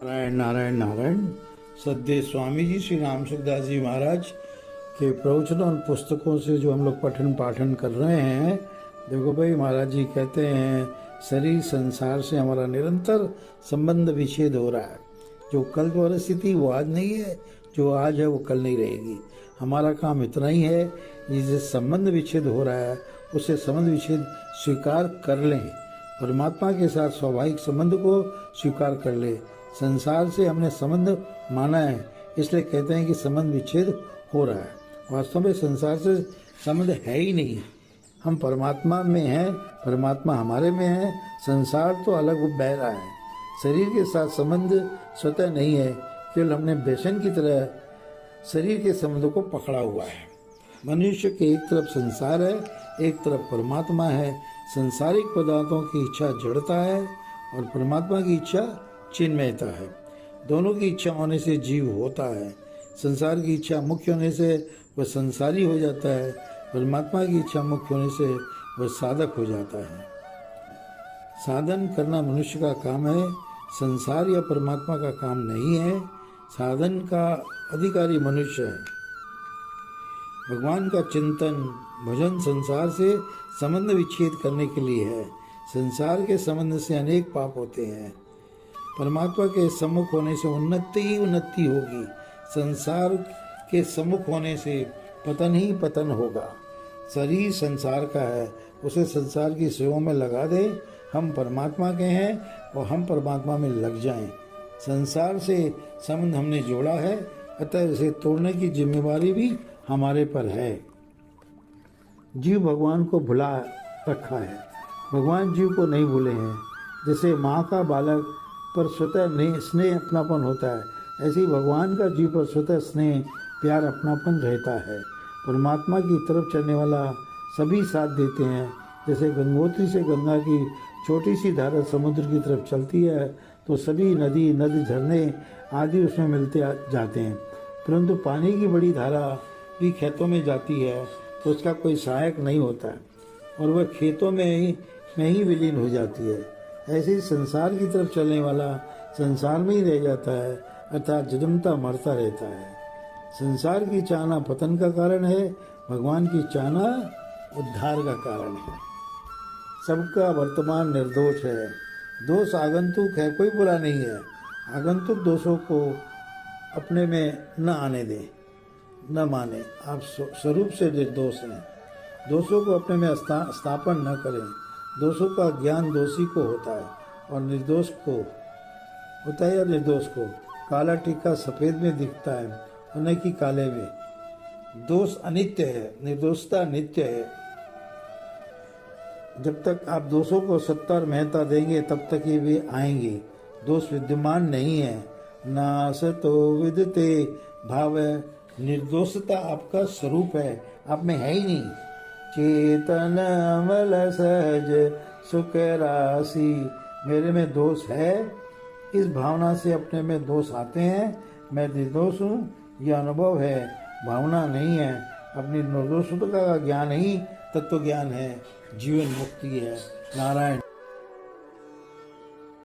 नारायण नारायण नारायण। सद्य स्वामी जी श्री राम सुखदास जी महाराज के प्रवचनों और पुस्तकों से जो हम लोग पठन पाठन कर रहे हैं, देखो भाई, महाराज जी कहते हैं शरीर संसार से हमारा निरंतर संबंध विच्छेद हो रहा है। जो कल परिस्थिति वो आज नहीं है, जो आज है वो कल नहीं रहेगी। हमारा काम इतना ही है, जिससे संबंध विच्छेद हो रहा है उससे संबंध विच्छेद स्वीकार कर लें, परमात्मा के साथ स्वाभाविक संबंध को स्वीकार कर ले। संसार से हमने संबंध माना है, इसलिए कहते हैं कि संबंध विच्छेद हो रहा है। वास्तव में संसार से संबंध है ही नहीं। हम परमात्मा में हैं, परमात्मा हमारे में है, संसार तो अलग बह रहा है। शरीर के साथ संबंध स्वतः नहीं है, केवल हमने बेसन की तरह शरीर के संबंध को पकड़ा हुआ है। मनुष्य के एक तरफ संसार है, एक तरफ परमात्मा है। संसारिक पदार्थों की इच्छा जड़ता है और परमात्मा की इच्छा चिन्मयता है। दोनों की इच्छा होने से जीव होता है। संसार की इच्छा मुख्य होने से वह संसारी हो जाता है, परमात्मा की इच्छा मुख्य होने से वह साधक हो जाता है। साधन करना मनुष्य का काम है, संसार या परमात्मा का काम नहीं है। साधन का अधिकारी मनुष्य है। भगवान का चिंतन भजन संसार से संबंध विच्छेद करने के लिए है। संसार के संबंध से अनेक पाप होते हैं। परमात्मा के सम्मुख होने से उन्नति ही उन्नति होगी। संसार के सम्मुख होने से पतन ही पतन होगा। शरीर संसार का है, उसे संसार की सेवा में लगा दे। हम परमात्मा के हैं और हम परमात्मा में लग जाएं। संसार से संबंध हमने जोड़ा है, अतः इसे तोड़ने की जिम्मेवारी भी हमारे पर है। जीव भगवान को भुला रखा है, भगवान जीव को नहीं भूले हैं। जैसे माँ का बालक पर स्वतः स्नेह अपनापन होता है, ऐसे ही भगवान का जीव पर स्वतः स्नेह प्यार अपनापन रहता है। परमात्मा की तरफ चलने वाला सभी साथ देते हैं। जैसे गंगोत्री से गंगा की छोटी सी धारा समुद्र की तरफ चलती है तो सभी नदी झरने आदि उसमें मिलते जाते हैं, परंतु पानी की बड़ी धारा भी खेतों में जाती है तो उसका कोई सहायक नहीं होता है और वह खेतों में ही विलीन हो जाती है। ऐसे ही संसार की तरफ चलने वाला संसार में ही रह जाता है, अर्थात जन्मता मरता रहता है। संसार की चाहना पतन का कारण है, भगवान की चाहना उद्धार का कारण है। सबका वर्तमान निर्दोष है। दोष आगंतुक है, कोई बुरा नहीं है। आगंतुक दोषों को अपने में न आने दें, न माने। आप स्वरूप से निर्दोष हैं। दोषों को अपने में स्थापन न करें। दोषों का ज्ञान दोषी को होता है और निर्दोष को होता है, या निर्दोष को काला टीका सफेद में दिखता है और न कि काले में। दोष अनित्य है, निर्दोषता नित्य है। जब तक आप दोषों को सत्ता और महत्ता देंगे तब तक ही वे आएंगे। दोष विद्यमान नहीं है। नासतो विदते भाव, निर्दोषता आपका स्वरूप है, आप में है ही नहीं। चेतन मल सहज सुख राशि, मेरे में दोष है, इस भावना से अपने में दोष आते हैं। मैं निर्दोष हूँ, यह अनुभव है, भावना नहीं है। अपनी निर्दोषता का ज्ञान ही तत्व ज्ञान है, जीवन मुक्ति है। नारायण।